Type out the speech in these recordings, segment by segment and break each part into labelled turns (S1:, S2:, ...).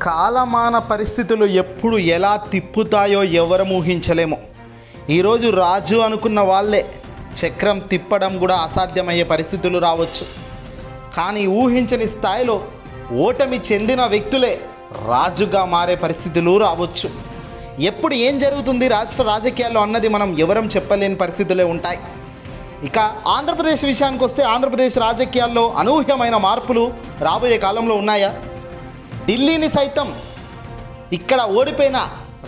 S1: కాలమాన పరిస్థితులు ఎప్పుడు ఎలా తిప్పుతాయో ఎవరం ఊహించలేము. ఈరోజు రాజు అనుకున్న వాళ్ళే చక్రం తిప్పడం కూడా అసాధ్యమయ్యే పరిస్థితులు రావచ్చు. కానీ ఊహించని స్థాయిలో ఓటమి చెందిన వ్యక్తులే రాజుగా మారే పరిస్థితులు రావచ్చు. ఎప్పుడు ఏం జరుగుతుంది రాష్ట్ర రాజకీయాల్లో అన్నది మనం ఎవరం చెప్పలేని పరిస్థితులే ఉంటాయి. ఇక ఆంధ్రప్రదేశ్ విషయానికి వస్తే ఆంధ్రప్రదేశ్ రాజకీయాల్లో అనూహ్యమైన మార్పులు రాబోయే కాలంలో ఉన్నాయా? ఢిల్లీని సైతం ఇక్కడ ఓడిపోయిన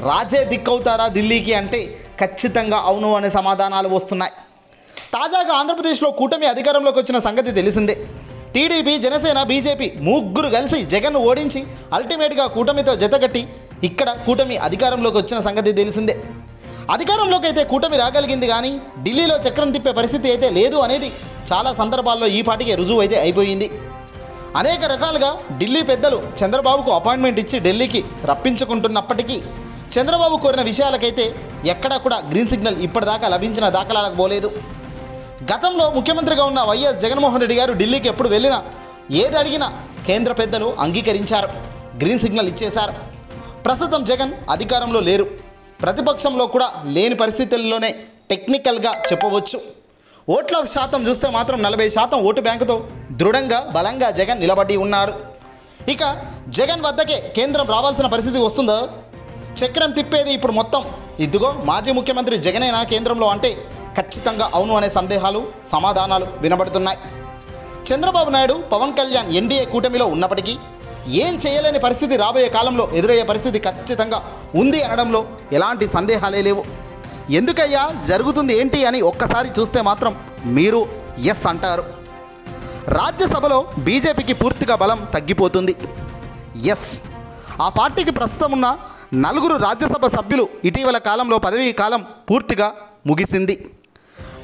S1: రాజే దిక్కవుతారా ఢిల్లీకి అంటే ఖచ్చితంగా అవును అనే సమాధానాలు వస్తున్నాయి. తాజాగా ఆంధ్రప్రదేశ్లో కూటమి అధికారంలోకి వచ్చిన సంగతి తెలిసిందే. టీడీపీ, జనసేన, బీజేపీ ముగ్గురు కలిసి జగన్ను ఓడించి అల్టిమేట్గా కూటమితో జతకట్టి ఇక్కడ కూటమి అధికారంలోకి వచ్చిన సంగతి తెలిసిందే. అధికారంలోకి అయితే కూటమి రాగలిగింది, కానీ ఢిల్లీలో చక్రం తిప్పే పరిస్థితి అయితే లేదు అనేది చాలా సందర్భాల్లో ఈ పాటికే రుజువు అయితే అయిపోయింది. అనేక రకాలుగా ఢిల్లీ పెద్దలు చంద్రబాబుకు అపాయింట్మెంట్ ఇచ్చి ఢిల్లీకి రప్పించుకుంటున్నప్పటికీ చంద్రబాబు కోరిన విషయాలకైతే ఎక్కడా కూడా గ్రీన్ సిగ్నల్ ఇప్పటిదాకా లభించిన దాఖలాలకు పోలేదు. గతంలో ముఖ్యమంత్రిగా ఉన్న వైఎస్ జగన్మోహన్ రెడ్డి గారు ఢిల్లీకి ఎప్పుడు వెళ్ళినా ఏది అడిగినా కేంద్ర పెద్దలు అంగీకరించారు, గ్రీన్ సిగ్నల్ ఇచ్చేశారు. ప్రస్తుతం జగన్ అధికారంలో లేరు, ప్రతిపక్షంలో కూడా లేని పరిస్థితుల్లోనే టెక్నికల్గా చెప్పవచ్చు. ఓట్ల శాతం చూస్తే మాత్రం 40% ఓటు బ్యాంకుతో దృఢంగా బలంగా జగన్ నిలబడి ఉన్నాడు. ఇక జగన్ వద్దకే కేంద్రం రావాల్సిన పరిస్థితి వస్తుందో? చక్రం తిప్పేది ఇప్పుడు మొత్తం ఇదిగో మాజీ ముఖ్యమంత్రి జగనేనా కేంద్రంలో అంటే ఖచ్చితంగా అవును అనే సందేహాలు, సమాధానాలు వినబడుతున్నాయి. చంద్రబాబు నాయుడు, పవన్ కళ్యాణ్ ఎన్డీఏ కూటమిలో ఉన్నప్పటికీ ఏం చేయలేని పరిస్థితి రాబోయే కాలంలో ఎదురయ్యే పరిస్థితి ఖచ్చితంగా ఉంది అనడంలో ఎలాంటి సందేహాలే లేవు. ఎందుకయ్యా జరుగుతుంది ఏంటి అని ఒక్కసారి చూస్తే మాత్రం మీరు ఎస్ అంటారు. రాజ్యసభలో బీజేపీకి పూర్తిగా బలం తగ్గిపోతుంది. ఎస్, ఆ పార్టీకి ప్రస్తుతం ఉన్న 4 రాజ్యసభ సభ్యులు ఇటీవల కాలంలో పదవీ కాలం పూర్తిగా ముగిసింది.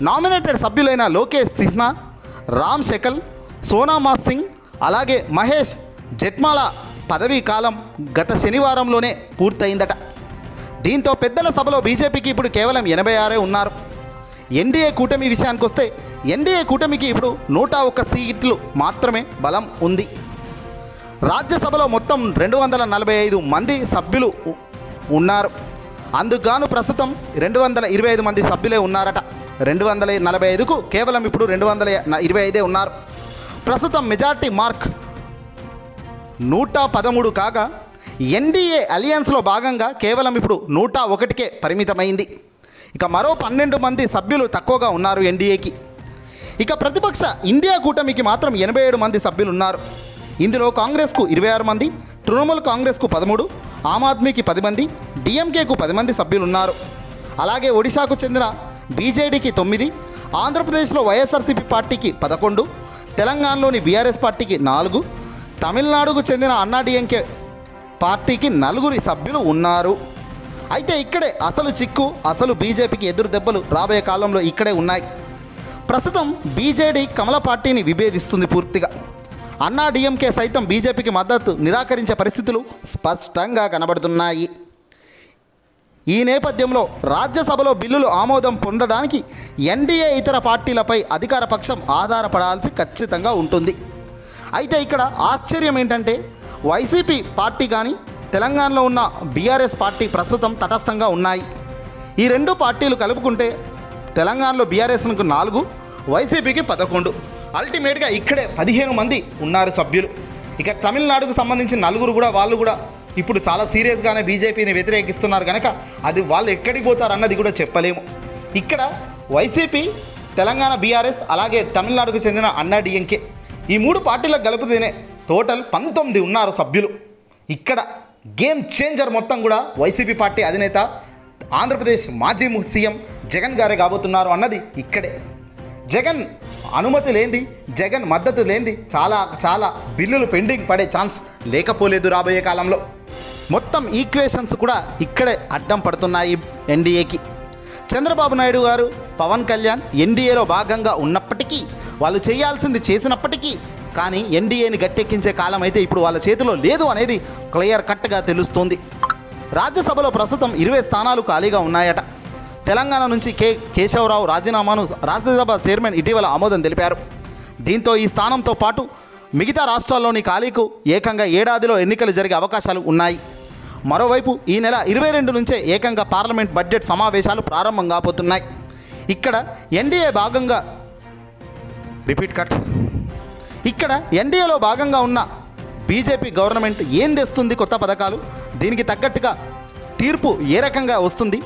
S1: నామినేటెడ్ సభ్యులైన లోకేష్ సిన్హా, రామ్ శకల్, సోనామాస్ సింగ్ అలాగే మహేష్ జెట్మాల పదవీ కాలం గత శనివారంలోనే పూర్తయిందట. దీంతో పెద్దల సభలో బీజేపీకి ఇప్పుడు కేవలం 86 ఉన్నారు. ఎన్డీఏ కూటమి విషయానికి వస్తే ఎన్డీఏ కూటమికి ఇప్పుడు 101 సీట్లు మాత్రమే బలం ఉంది. రాజ్యసభలో మొత్తం 245 మంది సభ్యులు ఉన్నారు. అందుకుగాను ప్రస్తుతం 225 మంది సభ్యులే ఉన్నారట. 245కు కేవలం ఇప్పుడు 225 ఉన్నారు. ప్రస్తుతం మెజార్టీ మార్క్ 113 కాగా ఎన్డీఏ అలియన్స్లో భాగంగా కేవలం ఇప్పుడు 101కే పరిమితమైంది. ఇక మరో 12 మంది సభ్యులు తక్కువగా ఉన్నారు ఎన్డీఏకి. ఇక ప్రతిపక్ష ఇండియా కూటమికి మాత్రం 87 మంది సభ్యులు ఉన్నారు. ఇందులో కాంగ్రెస్కు 26 మంది, తృణమూల్ కాంగ్రెస్కు 13, ఆమ్ ఆద్మీకి 10 మంది, డిఎంకేకు 10 మంది సభ్యులు ఉన్నారు. అలాగే ఒడిశాకు చెందిన బీజేడీకి 9, ఆంధ్రప్రదేశ్లో వైఎస్ఆర్సీపీ పార్టీకి 11, తెలంగాణలోని బీఆర్ఎస్ పార్టీకి 4, తమిళనాడుకు చెందిన అన్నాడీఎంకే పార్టీకి 4 సభ్యులు ఉన్నారు. అయితే ఇక్కడే అసలు చిక్కు, అసలు బీజేపీకి ఎదురు దెబ్బలు రాబోయే కాలంలో ఇక్కడే ఉన్నాయి. ప్రస్తుతం బీజేడీ కమల పార్టీని విభేదిస్తుంది పూర్తిగా. అన్నాడీఎంకే సైతం బీజేపీకి మద్దతు నిరాకరించే పరిస్థితులు స్పష్టంగా కనబడుతున్నాయి. ఈ నేపథ్యంలో రాజ్యసభలో బిల్లులు ఆమోదం పొందడానికి ఎన్డీఏ ఇతర పార్టీలపై అధికార పక్షం ఆధారపడాల్సి ఖచ్చితంగా ఉంటుంది. అయితే ఇక్కడ ఆశ్చర్యం ఏంటంటే వైసీపీ పార్టీ కానీ తెలంగాణలో ఉన్న బీఆర్ఎస్ పార్టీ ప్రస్తుతం తటస్థంగా ఉన్నాయి. ఈ 2 పార్టీలు కలుపుకుంటే తెలంగాణలో బీఆర్ఎస్కు 4, వైసీపీకి 11, అల్టిమేట్గా ఇక్కడే 15 మంది ఉన్నారు సభ్యులు. ఇక తమిళనాడుకు సంబంధించిన 4 కూడా వాళ్ళు కూడా ఇప్పుడు చాలా సీరియస్గానే బీజేపీని వ్యతిరేకిస్తున్నారు కనుక అది వాళ్ళు ఎక్కడికి పోతారు అన్నది కూడా చెప్పలేము. ఇక్కడ వైసీపీ, తెలంగాణ బీఆర్ఎస్ అలాగే తమిళనాడుకు చెందిన అన్నాడీఎంకే ఈ 3 పార్టీలకు కలిపితేనే టోటల్ 19 ఉన్నారు సభ్యులు. ఇక్కడ గేమ్ చేంజర్ మొత్తం కూడా వైసీపీ పార్టీ అధినేత ఆంధ్రప్రదేశ్ మాజీ సీఎం జగన్ గారే కాబోతున్నారు అన్నది ఇక్కడే. జగన్ అనుమతి లేనిది, జగన్ మద్దతు లేనిది చాలా బిల్లులు పెండింగ్ పడే ఛాన్స్ లేకపోలేదు రాబోయే కాలంలో. మొత్తం ఈక్వేషన్స్ కూడా ఇక్కడే అడ్డం పడుతున్నాయి ఎన్డీఏకి. చంద్రబాబు నాయుడు గారు, పవన్ కళ్యాణ్ ఎన్డీఏలో భాగంగా ఉన్నప్పటికీ, వాళ్ళు చేయాల్సింది చేసినప్పటికీ కానీ ఎన్డీఏని గట్టెక్కించే కాలం అయితే ఇప్పుడు వాళ్ళ చేతిలో లేదు అనేది క్లియర్ కట్గా తెలుస్తుంది. రాజ్యసభలో ప్రస్తుతం 20 స్థానాలు ఖాళీగా ఉన్నాయట. తెలంగాణ నుంచి కేశవరావు రాజీనామాను రాజ్యసభ చైర్మన్ ఇటీవల ఆమోదం తెలిపారు. దీంతో ఈ స్థానంతో పాటు మిగతా రాష్ట్రాల్లోని ఖాళీకు ఏకంగా ఏడాదిలో ఎన్నికలు జరిగే అవకాశాలు ఉన్నాయి. మరోవైపు ఈ నెల 22 నుంచే ఏకంగా పార్లమెంట్ బడ్జెట్ సమావేశాలు ప్రారంభం కాబోతున్నాయి. ఇక్కడ ఎన్డీఏ భాగంగా ఇక్కడ ఎన్డీఏలో భాగంగా ఉన్న బీజేపీ గవర్నమెంట్ ఏం తెస్తుంది కొత్త పథకాలు, దీనికి తగ్గట్టుగా తీర్పు ఏ రకంగా వస్తుంది,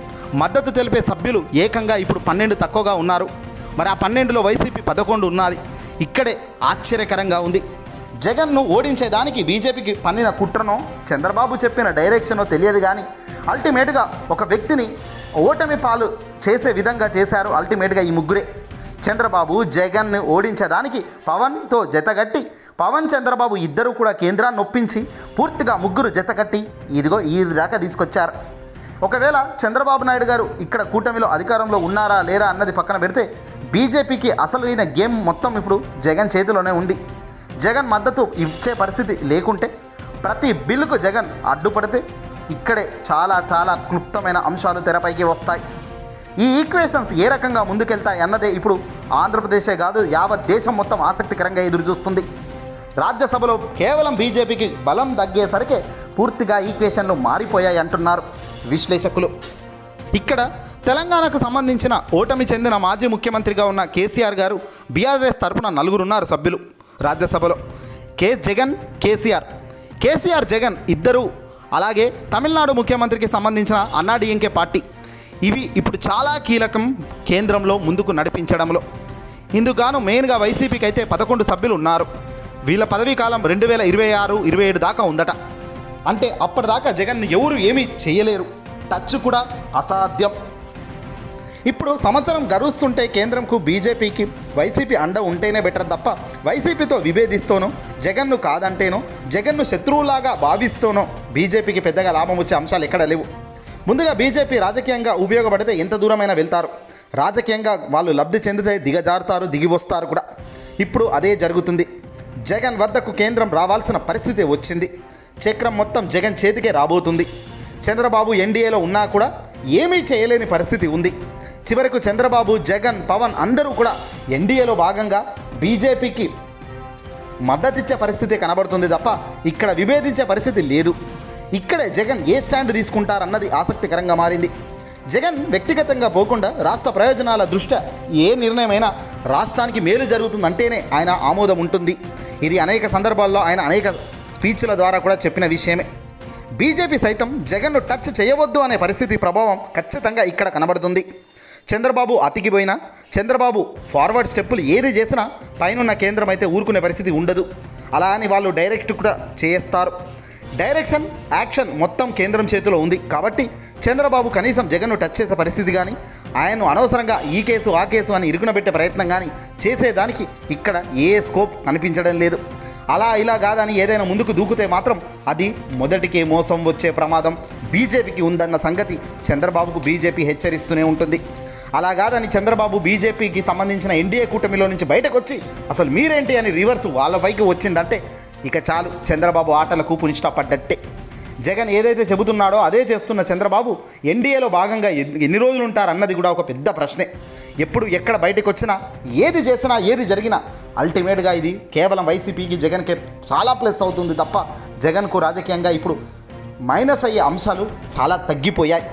S1: మద్దతు తెలిపే సభ్యులు ఏకంగా ఇప్పుడు 12 తక్కువగా ఉన్నారు. మరి ఆ 12లో వైసీపీ 11 ఉన్నది. ఇక్కడే ఆశ్చర్యకరంగా ఉంది. జగన్ను ఓడించేదానికి బీజేపీకి పన్నిన కుట్రనో చంద్రబాబు చెప్పిన డైరెక్షనో తెలియదు, కానీ అల్టిమేట్గా ఒక వ్యక్తిని ఓటమి పాలు చేసే విధంగా చేశారు. అల్టిమేట్గా ఈ ముగ్గురే. చంద్రబాబు జగన్ను ఓడించేదానికి పవన్తో జతగట్టి, పవన్ చంద్రబాబు ఇద్దరు కూడా కేంద్రాన్ని ఒప్పించి పూర్తిగా ముగ్గురు జతకట్టి ఇదిగో ఈ దాకా తీసుకొచ్చారు. ఒకవేళ చంద్రబాబు నాయుడు గారు ఇక్కడ కూటమిలో అధికారంలో ఉన్నారా లేరా అన్నది పక్కన పెడితే బీజేపీకి అసలైన గేమ్ మొత్తం ఇప్పుడు జగన్ చేతిలోనే ఉంది. జగన్ మద్దతు ఇచ్చే పరిస్థితి లేకుంటే, ప్రతి బిల్లుకు జగన్ అడ్డుపడితే ఇక్కడే చాలా చాలా క్లుప్తమైన అంశాలు తెరపైకి వస్తాయి. ఈ ఈక్వేషన్స్ ఏ రకంగా ముందుకెళ్తాయి అన్నదే ఇప్పుడు ఆంధ్రప్రదేశే కాదు యావత్ దేశం మొత్తం ఆసక్తికరంగా ఎదురుచూస్తుంది. రాజ్యసభలో కేవలం బీజేపీకి బలం తగ్గేసరికి పూర్తిగా ఈక్వేషన్లు మారిపోయాయి అంటున్నారు విశ్లేషకులు. ఇక్కడ తెలంగాణకు సంబంధించిన ఓటమి చెందిన మాజీ ముఖ్యమంత్రిగా ఉన్న కేసీఆర్ గారు బీఆర్ఎస్ తరపున 4 ఉన్నారు సభ్యులు రాజ్యసభలో. జగన్, కేసీఆర్ జగన్ ఇద్దరు, అలాగే తమిళనాడు ముఖ్యమంత్రికి సంబంధించిన అన్నాడీఎంకే పార్టీ. ఇవి ఇప్పుడు చాలా కీలకం కేంద్రంలో ముందుకు నడిపించడంలో. ఇందుకుగాను మెయిన్గా వైసీపీకి అయితే 11 సభ్యులు ఉన్నారు. వీళ్ళ పదవీ కాలం 2026-27 దాకా ఉందట. అంటే అప్పటిదాకా జగన్ను ఎవరు ఏమీ చేయలేరు, టచ్ కూడా అసాధ్యం. ఇప్పుడు సంవత్సరం గడుస్తుంటే కేంద్రంకు బీజేపీకి వైసీపీ అండ ఉంటేనే బెటర్ తప్ప వైసీపీతో విభేదిస్తూనో, జగన్ను కాదంటేనో, జగన్ను శత్రువులాగా భావిస్తూనో బీజేపీకి పెద్దగా లాభం వచ్చే అంశాలు ఎక్కడ లేవు. ముందుగా బీజేపీ రాజకీయంగా ఉపయోగపడితే ఎంత దూరమైనా వెళ్తారు. రాజకీయంగా వాళ్ళు లబ్ధి చెందితే దిగజారుతారు, దిగి వస్తారు కూడా. ఇప్పుడు అదే జరుగుతుంది. జగన్ వద్దకు కేంద్రం రావాల్సిన పరిస్థితి వచ్చింది. చక్రం మొత్తం జగన్ చేతికే రాబోతుంది. చంద్రబాబు ఎన్డీఏలో ఉన్నా కూడా ఏమీ చేయలేని పరిస్థితి ఉంది. చివరకు చంద్రబాబు, జగన్, పవన్ అందరూ కూడా ఎన్డీఏలో భాగంగా బీజేపీకి మద్దతిచ్చే పరిస్థితి కనబడుతుంది తప్ప ఇక్కడ విభేదించే పరిస్థితి లేదు. ఇక్కడే జగన్ ఏ స్టాండ్ తీసుకుంటారన్నది ఆసక్తికరంగా మారింది. జగన్ వ్యక్తిగతంగా పోకుండా రాష్ట్ర ప్రయోజనాల దృష్ట్యా ఏ నిర్ణయమైనా రాష్ట్రానికి మేలు జరుగుతుందంటేనే ఆయన ఆమోదం ఉంటుంది. ఇది అనేక సందర్భాల్లో ఆయన అనేక స్పీచ్ల ద్వారా కూడా చెప్పిన విషయమే. బీజేపీ సైతం జగన్ను టచ్ చేయవద్దు అనే పరిస్థితి ప్రభావం ఖచ్చితంగా ఇక్కడ కనబడుతుంది. చంద్రబాబు అతికిపోయినా, చంద్రబాబు ఫార్వర్డ్ స్టెప్పులు ఏది చేసినా పైనున్న కేంద్రం అయితే ఊరుకునే పరిస్థితి ఉండదు. అలా అని వాళ్ళు డైరెక్ట్ కూడా చేస్తారు. డైరెక్షన్, యాక్షన్ మొత్తం కేంద్రం చేతిలో ఉంది. కాబట్టి చంద్రబాబు కనీసం జగన్ను టచ్ చేసే పరిస్థితి కానీ, ఆయన్ను అనవసరంగా ఈ కేసు ఆ కేసు అని ఇరుకునబెట్టే ప్రయత్నం కానీ చేసేదానికి ఇక్కడ ఏ స్కోప్ కనిపించడం లేదు. అలా ఇలా కాదని ఏదైనా ముందుకు దూకితే మాత్రం అది మొదటికే మోసం వచ్చే ప్రమాదం బీజేపీకి ఉందన్న సంగతి చంద్రబాబుకు బీజేపీ హెచ్చరిస్తూనే ఉంటుంది. అలా కాదని చంద్రబాబు బీజేపీకి సంబంధించిన ఎన్డీఏ కూటమిలో నుంచి బయటకు వచ్చి అసలు మీరేంటి అని రివర్స్ వాళ్ళ పైకి వచ్చిందంటే ఇక చాలు, చంద్రబాబు ఆటలకు పునిష్టపడ్డట్టే. జగన్ ఏదైతే చెబుతున్నాడో అదే చేస్తున్న చంద్రబాబు ఎన్డీఏలో భాగంగా ఎన్ని రోజులు ఉంటారన్నది కూడా ఒక పెద్ద ప్రశ్నే. ఎప్పుడు ఎక్కడ బయటకు వచ్చినా, ఏది చేసినా, ఏది జరిగినా అల్టిమేట్గా ఇది కేవలం వైసీపీకి, జగన్కే చాలా ప్లస్ అవుతుంది తప్ప జగన్కు రాజకీయంగా ఇప్పుడు మైనస్ అయ్యే అంశాలు చాలా తగ్గిపోయాయి.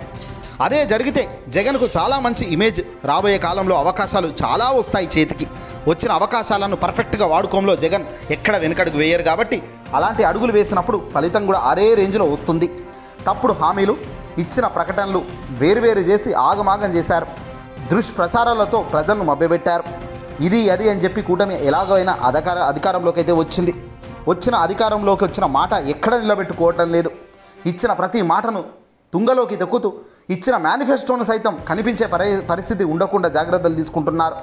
S1: అదే జరిగితే జగన్కు చాలా మంచి ఇమేజ్, రాబోయే కాలంలో అవకాశాలు చాలా వస్తాయి చేతికి. వచ్చిన అవకాశాలను పర్ఫెక్ట్గా వాడుకోవడంలో జగన్ ఎక్కడ వెనుకడుగు వేయరు. కాబట్టి అలాంటి అడుగులు వేసినప్పుడు ఫలితం కూడా అదే రేంజ్లో వస్తుంది. తప్పుడు హామీలు, ఇచ్చిన ప్రకటనలు వేరువేరు చేసి ఆగమాగం చేశారు. దుష్ప్రచారాలతో ప్రజలను మభ్యపెట్టారు. ఇది అది అని చెప్పి కూటమి ఎలాగైనా అధికారంలోకి అయితే వచ్చింది. అధికారంలోకి వచ్చిన మాట ఎక్కడ నిలబెట్టుకోవటం లేదు. ఇచ్చిన ప్రతి మాటను తుంగలోకి దొక్కుతూ ఇచ్చిన మేనిఫెస్టోను సైతం కనిపించే పరిస్థితి ఉండకుండా జాగ్రత్తలు తీసుకుంటున్నారు.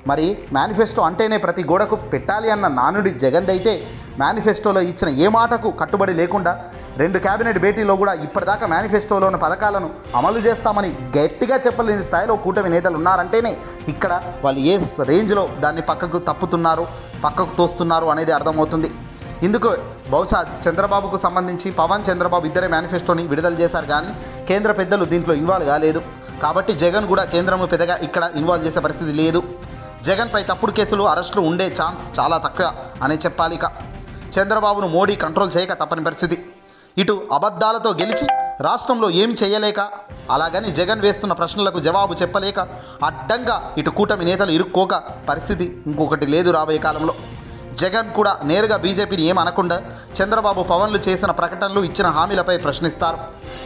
S1: మరి మేనిఫెస్టో అంటేనే ప్రతి గోడకు పెట్టాలి అన్న నానుడి జగన్దైతే మేనిఫెస్టోలో ఇచ్చిన ఏ మాటకు కట్టుబడి లేకుండా 2 క్యాబినెట్ భేటీలో కూడా ఇప్పటిదాకా మేనిఫెస్టోలో ఉన్న పథకాలను అమలు చేస్తామని గట్టిగా చెప్పలేని స్థాయిలో కూటమి నేతలు ఉన్నారంటేనే ఇక్కడ వాళ్ళు ఏ రేంజ్లో దాన్ని పక్కకు తప్పుతున్నారు, పక్కకు తోస్తున్నారు అనేది అర్థమవుతుంది. ఇందుకు బహుశా చంద్రబాబుకు సంబంధించి పవన్, చంద్రబాబు ఇద్దరే మేనిఫెస్టోని విడుదల చేశారు, కానీ కేంద్ర పెద్దలు దీంట్లో ఇన్వాల్వ్ కాలేదు. కాబట్టి జగన్ కూడా కేంద్రం పెద్దగా ఇక్కడ ఇన్వాల్వ్ చేసే పరిస్థితి లేదు. జగన్పై తప్పుడు కేసులు, అరెస్టులు ఉండే ఛాన్స్ చాలా తక్కువ అనే చెప్పాలి. చంద్రబాబును మోడీ కంట్రోల్ చేయక తప్పని పరిస్థితి. ఇటు అబద్ధాలతో గెలిచి రాష్ట్రంలో ఏం చేయలేక, అలాగని జగన్ వేస్తున్న ప్రశ్నలకు జవాబు చెప్పలేక అడ్డంగా ఇటు కూటమి నేతలు ఇరుక్కోక పరిస్థితి ఇంకొకటి లేదు రాబోయే కాలంలో. జగన్ కూడా నేరుగా బీజేపీని ఏం అనకుండా చంద్రబాబు పవన్లు చేసిన ప్రకటనలు ఇచ్చిన హామీలపై ప్రశ్నిస్తారు.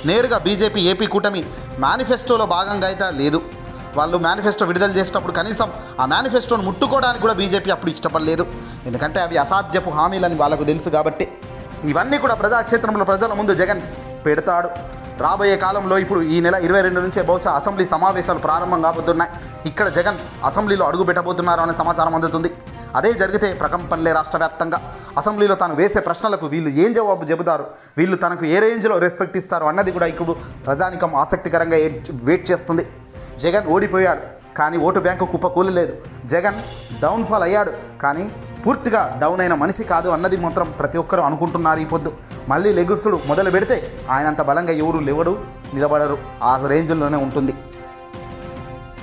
S1: నేరుగా బీజేపీ ఏపీ కూటమి మేనిఫెస్టోలో భాగంగా అయితే లేదు. వాళ్ళు మేనిఫెస్టో విడుదల చేసేటప్పుడు కనీసం ఆ మేనిఫెస్టోను ముట్టుకోవడానికి కూడా బీజేపీ అప్పుడు ఇష్టపడలేదు. ఎందుకంటే అవి అసాధ్యపు హామీలని వాళ్ళకు తెలుసు కాబట్టి. ఇవన్నీ కూడా ప్రజాక్షేత్రంలో ప్రజల ముందు జగన్ పెడతాడు. రాబోయే కాలంలో ఇప్పుడు ఈ నెల 22 నుంచే బహుశా అసెంబ్లీ సమావేశాలు ప్రారంభం కాబోతున్నాయి. ఇక్కడ జగన్ అసెంబ్లీలో అడుగు పెట్టబోతున్నారు అనే సమాచారం అందుతుంది. అదే జరిగితే ప్రకంపనలే రాష్ట్ర వ్యాప్తంగా. అసెంబ్లీలో తాను వేసే ప్రశ్నలకు వీళ్ళు ఏం జవాబు చెబుతారు, వీళ్ళు తనకు ఏ రేంజ్లో రెస్పెక్ట్ ఇస్తారు అన్నది కూడా ఇప్పుడు ప్రజానికం ఆసక్తికరంగా వెయిట్ చేస్తుంది. జగన్ ఓడిపోయాడు కానీ ఓటు బ్యాంకు కుప్పకూలలేదు. జగన్ డౌన్ఫాల్ అయ్యాడు కానీ పూర్తిగా డౌన్ అయిన మనిషి కాదు అన్నది మాత్రం ప్రతి ఒక్కరూ అనుకుంటున్నారు. ఈ పొద్దు మళ్ళీ లెగుసుడు మొదలు పెడితే ఆయనంత బలంగా ఎవరు నిలబడరు. ఆ రేంజ్లోనే ఉంటుంది.